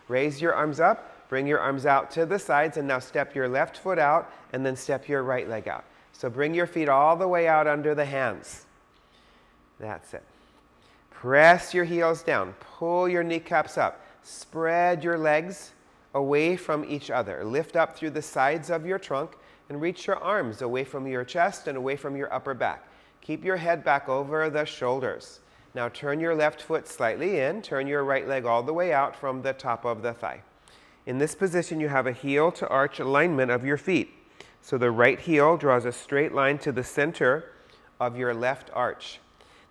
Raise your arms up, bring your arms out to the sides, and now step your left foot out, and then step your right leg out. So bring your feet all the way out under the hands. That's it. Press your heels down. Pull your kneecaps up. Spread your legs away from each other. Lift up through the sides of your trunk and reach your arms away from your chest and away from your upper back. Keep your head back over the shoulders. Now turn your left foot slightly in. Turn your right leg all the way out from the top of the thigh. In this position, you have a heel to arch alignment of your feet. So the right heel draws a straight line to the center of your left arch.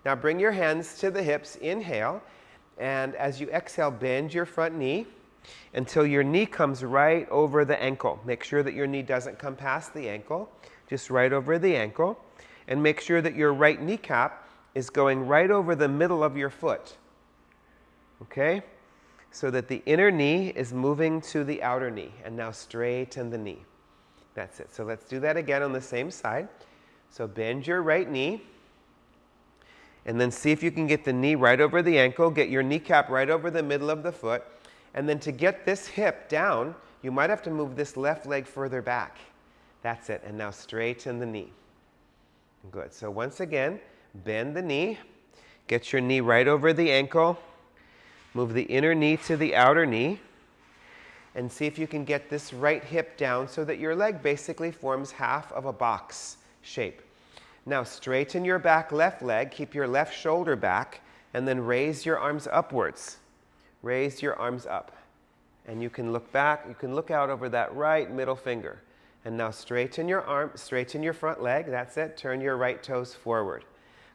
Now bring your hands to the hips. Inhale. And as you exhale, bend your front knee until your knee comes right over the ankle. Make sure that your knee doesn't come past the ankle, just right over the ankle. And make sure that your right kneecap is going right over the middle of your foot. Okay? So that the inner knee is moving to the outer knee. And now straighten the knee. That's it. So let's do that again on the same side. So bend your right knee. And then see if you can get the knee right over the ankle. Get your kneecap right over the middle of the foot. And then to get this hip down, you might have to move this left leg further back. That's it. And now straighten the knee. Good. So once again, bend the knee. Get your knee right over the ankle. Move the inner knee to the outer knee. And see if you can get this right hip down so that your leg basically forms half of a box shape. Now straighten your back left leg. Keep your left shoulder back. And then raise your arms upwards. Raise your arms up. And you can look back. You can look out over that right middle finger. And now straighten your arm, straighten your front leg. That's it. Turn your right toes forward.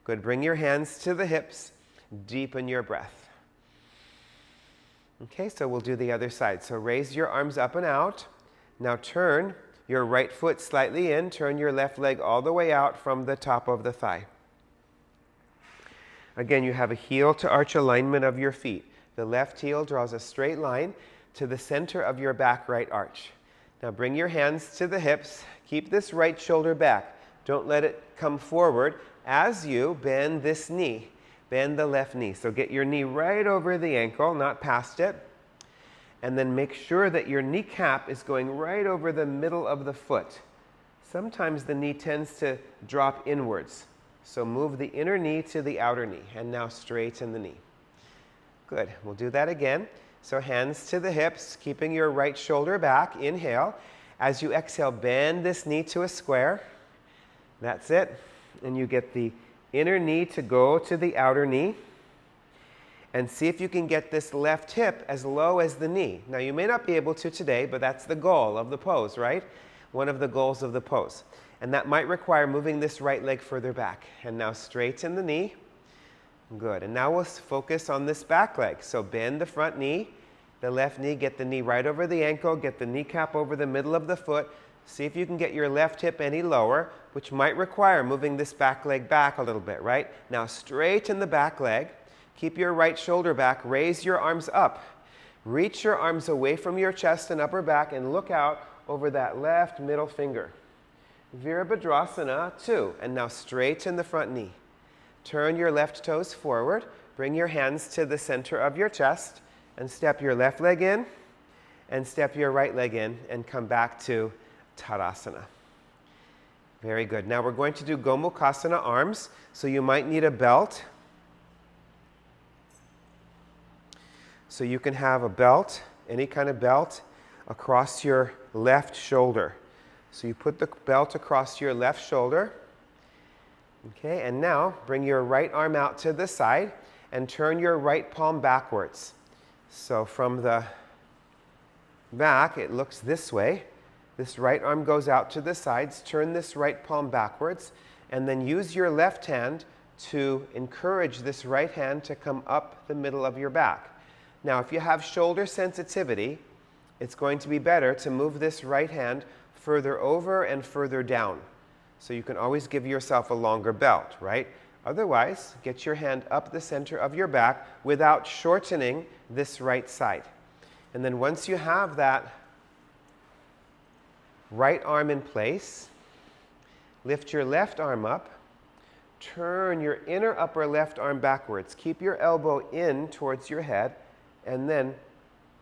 Good. Bring your hands to the hips. Deepen your breath. Okay, so we'll do the other side. So raise your arms up and out. Now turn your right foot slightly in. Turn your left leg all the way out from the top of the thigh. Again, you have a heel to arch alignment of your feet. The left heel draws a straight line to the center of your back right arch. Now bring your hands to the hips. Keep this right shoulder back. Don't let it come forward as you bend this knee. Bend the left knee. So get your knee right over the ankle, not past it. And then make sure that your kneecap is going right over the middle of the foot. Sometimes the knee tends to drop inwards. So move the inner knee to the outer knee. And now straighten the knee. Good. We'll do that again. So hands to the hips, keeping your right shoulder back. Inhale. As you exhale, bend this knee to a square. That's it. And you get the inner knee to go to the outer knee. And see if you can get this left hip as low as the knee. Now you may not be able to today, but that's the goal of the pose, right? One of the goals of the pose. And that might require moving this right leg further back. And now straighten the knee. Good. And now we'll focus on this back leg. So bend the front knee, the left knee, get the knee right over the ankle, get the kneecap over the middle of the foot. See if you can get your left hip any lower, which might require moving this back leg back a little bit, right? Now straighten the back leg. Keep your right shoulder back. Raise your arms up. Reach your arms away from your chest and upper back and look out over that left middle finger. Virabhadrasana 2. And now straighten the front knee. Turn your left toes forward. Bring your hands to the center of your chest and step your left leg in and step your right leg in and come back to Tadasana. Very good. Now we're going to do Gomukhasana arms. So you might need a belt. So you can have a belt, any kind of belt, across your left shoulder. So you put the belt across your left shoulder. Okay, and now bring your right arm out to the side and turn your right palm backwards. So from the back, it looks this way. This right arm goes out to the sides. Turn this right palm backwards, and then use your left hand to encourage this right hand to come up the middle of your back. Now, if you have shoulder sensitivity, it's going to be better to move this right hand further over and further down. So you can always give yourself a longer belt, right? Otherwise, get your hand up the center of your back without shortening this right side. And then once you have that right arm in place, lift your left arm up. Turn your inner upper left arm backwards. Keep your elbow in towards your head. And then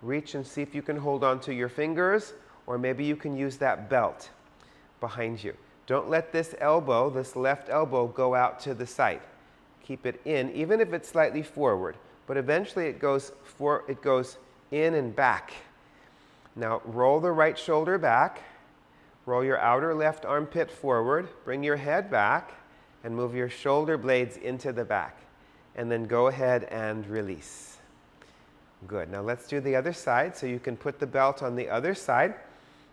Reach and see if you can hold on to your fingers, or maybe you can use that belt behind you. Don't let this elbow, this left elbow, go out to the side. Keep it in, even if it's slightly forward, but eventually it goes in and back. Now roll the right shoulder back, roll your outer left armpit forward, bring your head back, and move your shoulder blades into the back. And then go ahead and release. Good. Now let's do the other side. So you can put the belt on the other side,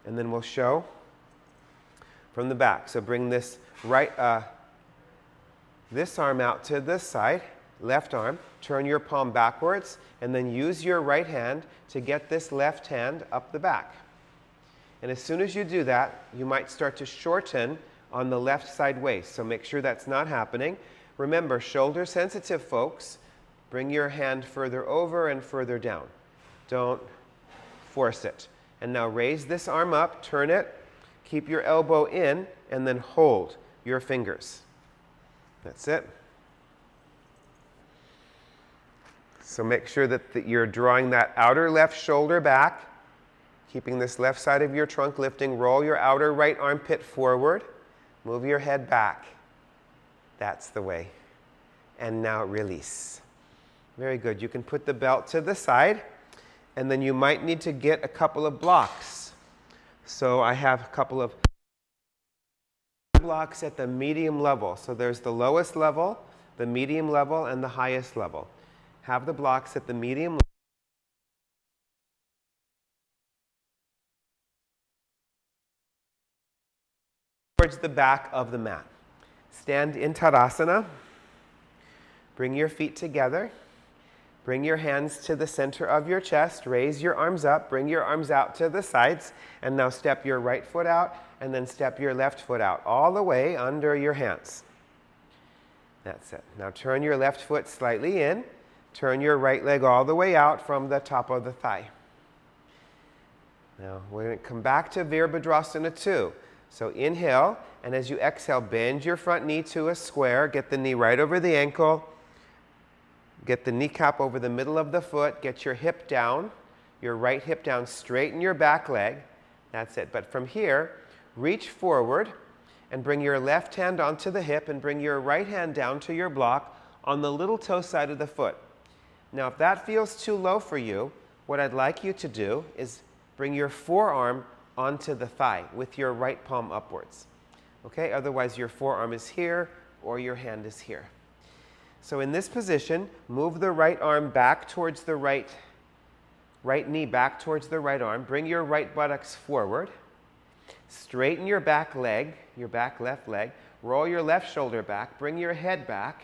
and then we'll show from the back. So bring this this arm out to this side, left arm, turn your palm backwards, and then use your right hand to get this left hand up the back. And as soon as you do that, you might start to shorten on the left side waist. So make sure that's not happening. Remember, shoulder sensitive folks, bring your hand further over and further down. Don't force it. And now raise this arm up, turn it, keep your elbow in, and then hold your fingers. That's it. So make sure that you're drawing that outer left shoulder back, keeping this left side of your trunk lifting. Roll your outer right armpit forward. Move your head back. That's the way. And now release. Very good. You can put the belt to the side, and then you might need to get a couple of blocks. So I have a couple of blocks at the medium level. So there's the lowest level, the medium level, and the highest level. Have the blocks at the medium level. Towards the back of the mat. Stand in Tadasana. Bring your feet together. Bring your hands to the center of your chest. Raise your arms up. Bring your arms out to the sides. And now step your right foot out and then step your left foot out all the way under your hands. That's it. Now turn your left foot slightly in. Turn your right leg all the way out from the top of the thigh. Now we're going to come back to Virabhadrasana 2. So inhale, and as you exhale, bend your front knee to a square. Get the knee right over the ankle. Get the kneecap over the middle of the foot. Get your hip down, your right hip down. Straighten your back leg. That's it. But from here, reach forward and bring your left hand onto the hip and bring your right hand down to your block on the little toe side of the foot. Now, if that feels too low for you, what I'd like you to do is bring your forearm onto the thigh with your right palm upwards. Okay? Otherwise, your forearm is here or your hand is here. So in this position, move the right arm back towards the right knee back towards the right arm. Bring your right buttocks forward. Straighten your back leg, your back left leg. Roll your left shoulder back. Bring your head back.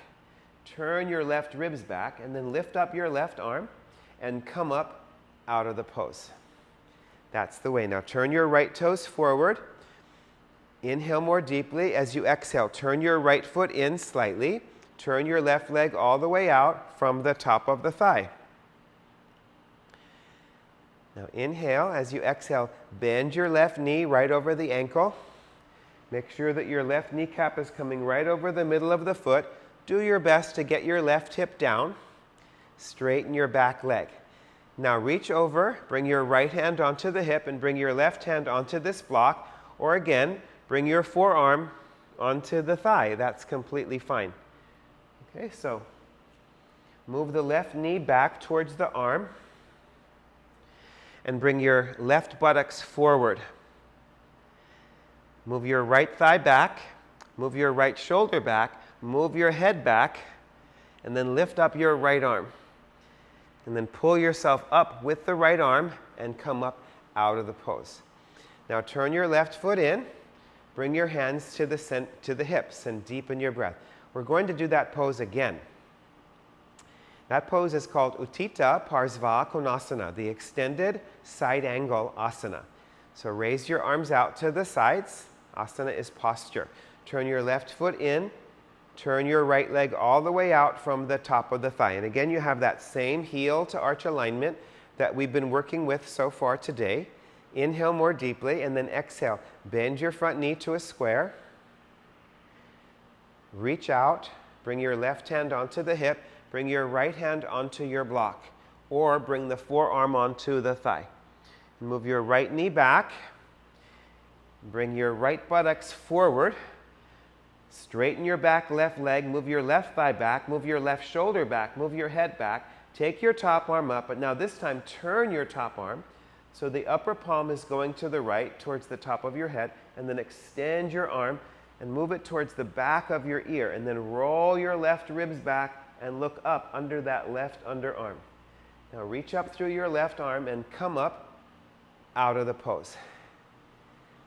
Turn your left ribs back, and then lift up your left arm and come up out of the pose. That's the way. Now turn your right toes forward. Inhale more deeply. As you exhale, turn your right foot in slightly. Turn your left leg all the way out from the top of the thigh. Now inhale. As you exhale, bend your left knee right over the ankle. Make sure that your left kneecap is coming right over the middle of the foot. Do your best to get your left hip down. Straighten your back leg. Now reach over, bring your right hand onto the hip and bring your left hand onto this block. Or again, bring your forearm onto the thigh. That's completely fine. Okay, so move the left knee back towards the arm and bring your left buttocks forward. Move your right thigh back, move your right shoulder back, move your head back, and then lift up your right arm. And then pull yourself up with the right arm and come up out of the pose. Now turn your left foot in, bring your hands to the hips and deepen your breath. We're going to do that pose again. That pose is called Utthita Parsva Konasana, the extended side angle asana. So raise your arms out to the sides. Asana is posture. Turn your left foot in. Turn your right leg all the way out from the top of the thigh. And again, you have that same heel to arch alignment that we've been working with so far today. Inhale more deeply and then exhale. Bend your front knee to a square. Reach out. Bring your left hand onto the hip. Bring your right hand onto your block. or bring the forearm onto the thigh. Move your right knee back. Bring your right buttocks forward. Straighten your back left leg. Move your left thigh back. Move your left shoulder back. Move your head back. Take your top arm up, but now this time turn your top arm so the upper palm is going to the right towards the top of your head, and then extend your arm and move it towards the back of your ear, and then roll your left ribs back and look up under that left underarm. Now reach up through your left arm and come up out of the pose.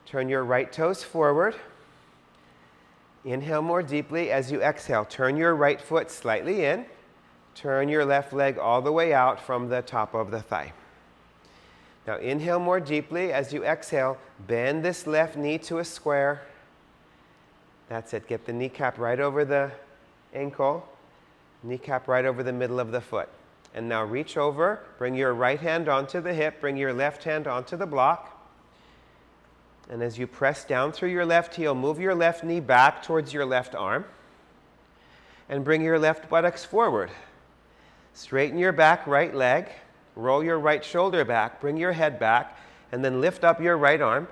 Turn your right toes forward. Inhale more deeply. As you exhale, turn your right foot slightly in. Turn your left leg all the way out from the top of the thigh. Now inhale more deeply. As you exhale, bend this left knee to a square. That's it. Get the kneecap right over the ankle, kneecap right over the middle of the foot. And now reach over, bring your right hand onto the hip, bring your left hand onto the block. And as you press down through your left heel, move your left knee back towards your left arm. And bring your left buttocks forward. Straighten your back right leg. Roll your right shoulder back. Bring your head back. And then lift up your right arm.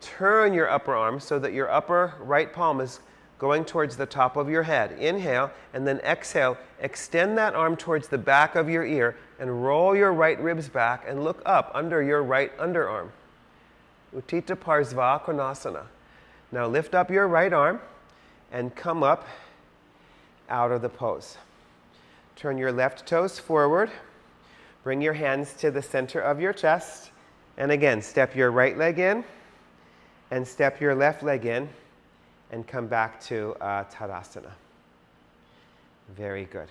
Turn your upper arm so that your upper right palm is going towards the top of your head. Inhale, and then exhale. Extend that arm towards the back of your ear and roll your right ribs back and look up under your right underarm. Utthita Parsvakonasana. Now lift up your right arm and come up out of the pose. Turn your left toes forward. Bring your hands to the center of your chest. And again, step your right leg in and step your left leg in and come back to Tadasana. Very good.